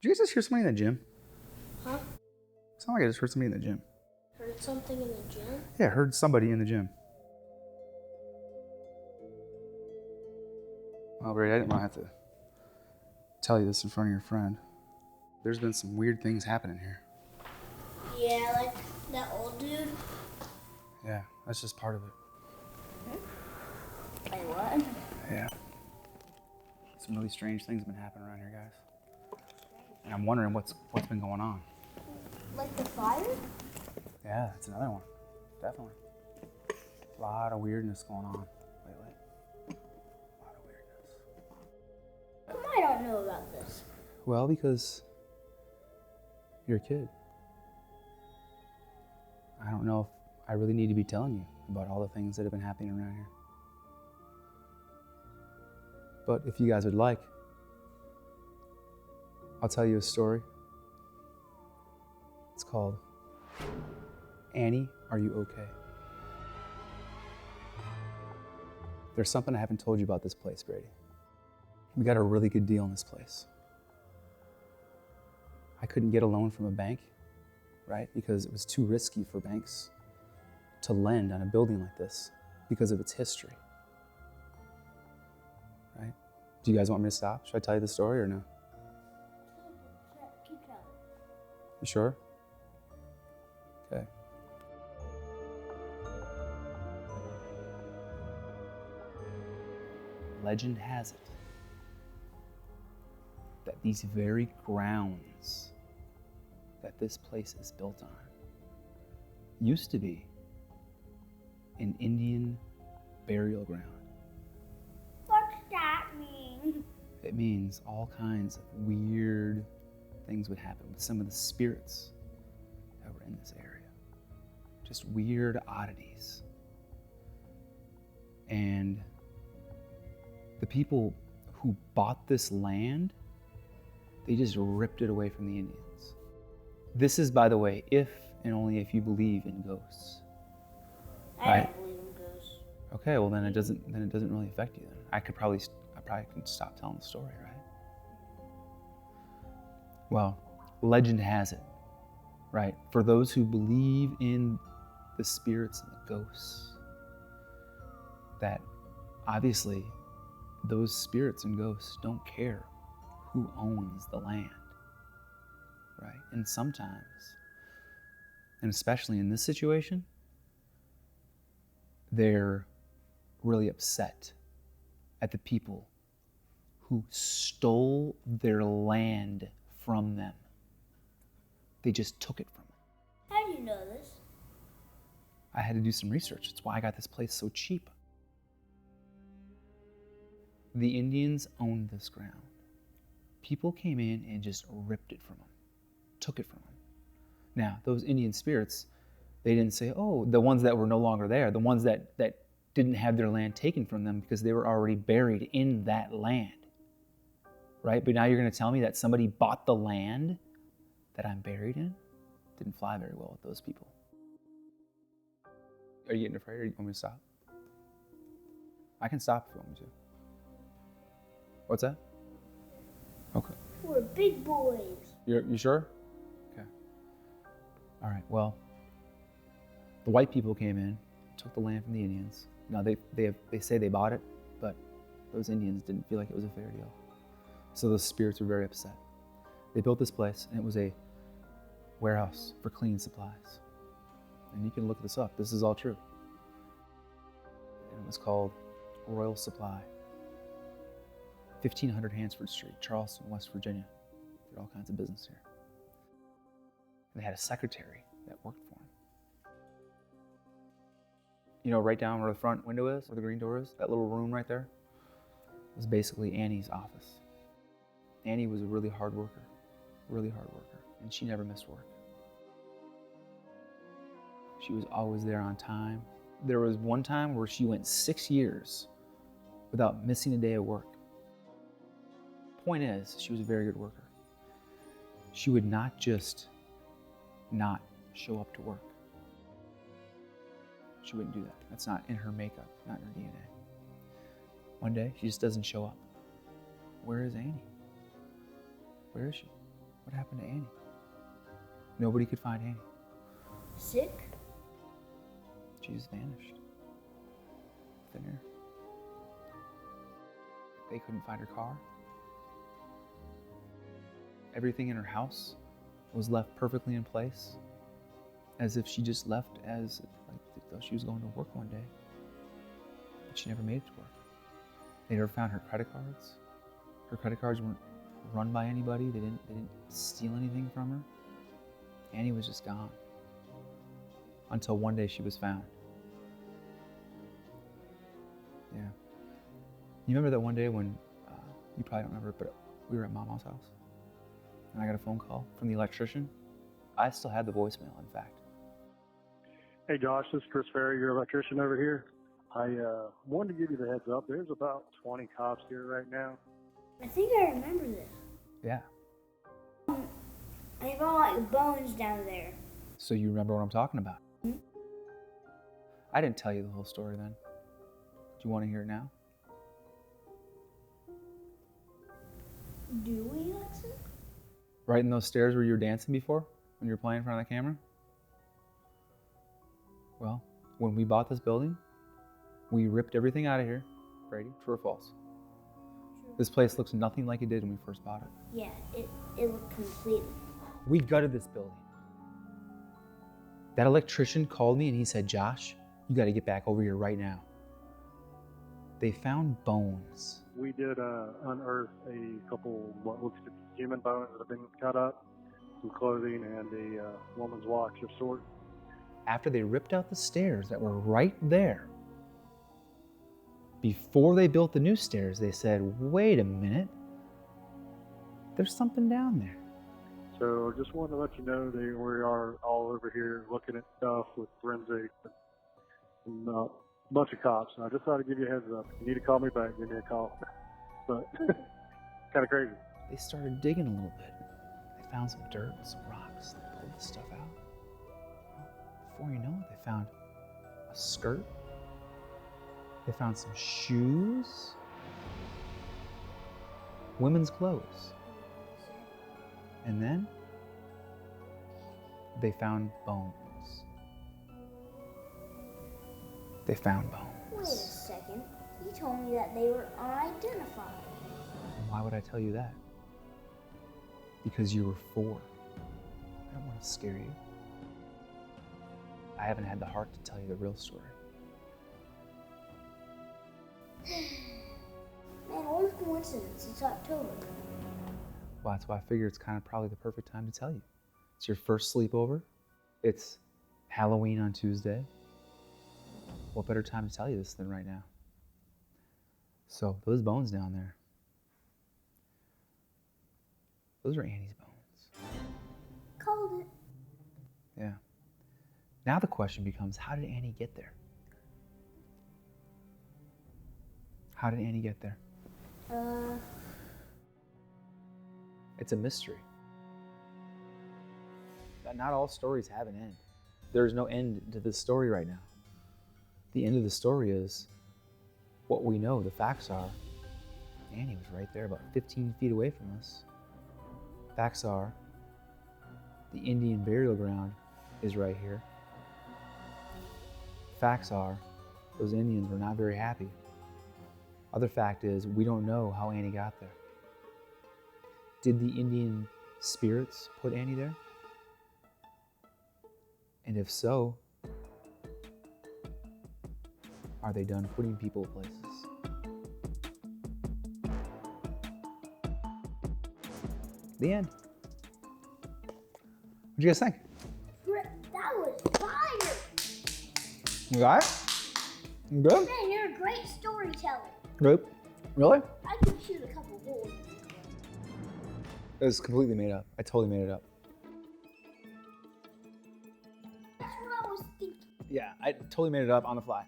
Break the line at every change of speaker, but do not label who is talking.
Did you guys just hear somebody in the gym?
Huh?
Sound like I just heard somebody in the gym.
Heard something in the gym?
Yeah, I heard somebody in the gym. Well, Brady, I didn't want to have to tell you this in front of your friend. There's been some weird things happening here.
Yeah, like that old dude.
Yeah, that's just part of it.
Wait, what?
Yeah. Some really strange things have been happening around here, guys. And I'm wondering what's been going on.
Like the fire?
Yeah, that's another one. Definitely. A lot of weirdness going on lately. A lot of weirdness.
How come I don't know about this?
Well, because you're a kid. I don't know if I really need to be telling you about all the things that have been happening around here. But if you guys would like, I'll tell you a story. It's called Annie, Are You Okay? There's something I haven't told you about this place, Brady. We got a really good deal in this place. I couldn't get a loan from a bank, right? Because it was too risky for banks to lend on a building like this because of its history, right? Do you guys want me to stop? Should I tell you the story or no?
Keep telling.
You sure? Okay. Legend has it that these very grounds that this place is built on used to be an Indian burial ground.
What's that mean?
It means all kinds of weird things would happen with some of the spirits that were in this area. Just weird oddities. And the people who bought this land, they just ripped it away from the Indians. This is, by the way, if and only if you believe in ghosts.
I
Right.
don't believe in ghosts.
Okay, well then it doesn't really affect you then. I probably can stop telling the story, right? Well, legend has it, right? For those who believe in the spirits and the ghosts, that obviously those spirits and ghosts don't care who owns the land, right? And sometimes, and especially in this situation, they're really upset at the people who stole their land from them. They just took it from them.
How do you know this?
I had to do some research. That's why I got this place so cheap. The Indians owned this ground. People came in and just ripped it from them, took it from them. Now, those Indian spirits, they didn't say, oh, the ones that were no longer there, the ones that didn't have their land taken from them because they were already buried in that land, right? But now you're going to tell me that somebody bought the land that I'm buried in? Didn't fly very well with those people. Are you getting afraid or you want me to stop? I can stop if you want me to. What's that? Okay.
We're big boys.
You sure? Okay. All right, well, the white people came in, took the land from the Indians. Now, they say they bought it, but those Indians didn't feel like it was a fair deal. So those spirits were very upset. They built this place, and it was a warehouse for cleaning supplies. And you can look this up. This is all true. And it was called Royal Supply. 1500 Hansford Street, Charleston, West Virginia. Did all kinds of business here. And they had a secretary that worked for them. You know, right down where the front window is, where the green door is, that little room right there, was basically Annie's office. Annie was a really hard worker, and she never missed work. She was always there on time. There was one time where she went 6 years without missing a day of work. Point is, she was a very good worker. She would not just not show up to work. She wouldn't do that. That's not in her makeup, not in her DNA. One day, she just doesn't show up. Where is Annie? Where is she? What happened to Annie? Nobody could find Annie.
Sick?
She just vanished. Thin air. They couldn't find her car. Everything in her house was left perfectly in place, as if she just left as though she was going to work one day. But she never made it to work. They never found her credit cards. Her credit cards weren't run by anybody. They didn't steal anything from her. Annie was just gone. Until one day she was found. Yeah. You remember that one day when, you probably don't remember, but we were at Mama's house and I got a phone call from the electrician? I still had the voicemail, in fact.
Hey Josh, this is Chris Ferry, your electrician over here. I wanted to give you the heads up. There's about 20 cops here right now.
I think I remember this.
Yeah.
I found like bones down there.
So you remember what I'm talking about? I didn't tell you the whole story then. Do you want to hear it now?
Do we, Hudson?
Right in those stairs where you were dancing before, when you were playing in front of the camera? Well, when we bought this building, we ripped everything out of here. Brady, true or false?
True.
This place looks nothing like it did when we first bought it.
Yeah, it looked completely.
We gutted this building. That electrician called me and he said, Josh, you got to get back over here right now. They found bones.
We did unearth a couple what looks to be human bones that have been cut up, some clothing, and a woman's watch of sort.
After they ripped out the stairs that were right there, before they built the new stairs, they said, wait a minute, there's something down there.
So just wanted to let you know we are all over here looking at stuff with forensics and a bunch of cops. I just thought I'd give you a heads up. If you need to call me back, give me a call. But kind of crazy.
They started digging a little bit. They found some dirt and some rocks. They pulled the stuff out. Before you know it, they found a skirt. They found some shoes. Women's clothes. And then they found bones. They found bones.
Wait a second. You told me that they were unidentified.
Why would I tell you that? Because you were 4. I don't want to scare you. I haven't had the heart to tell you the real story.
Man, what a coincidence. It's October.
Well, that's why I figure it's kind of probably the perfect time to tell you. It's your first sleepover. It's Halloween on Tuesday. What better time to tell you this than right now? So, those bones down there, those are Annie's bones.
Called it.
Yeah. Now the question becomes, how did Annie get there? How did Annie get there? It's a mystery. Not all stories have an end. There's no end to this story right now. The end of the story is what we know. The facts are Annie was right there about 15 feet away from us. Facts are the Indian burial ground is right here. Facts are those Indians were not very happy. Other fact is we don't know how Annie got there. Did the Indian spirits put Annie there? And if so, are they done putting people places? The end. What'd you guys think?
That was fire!
You got it? You good?
Man, you're a great storyteller.
Good. Really?
I could shoot a couple holes.
It was completely made up. I totally made it up.
That's what I was thinking.
Yeah, I totally made it up on the fly.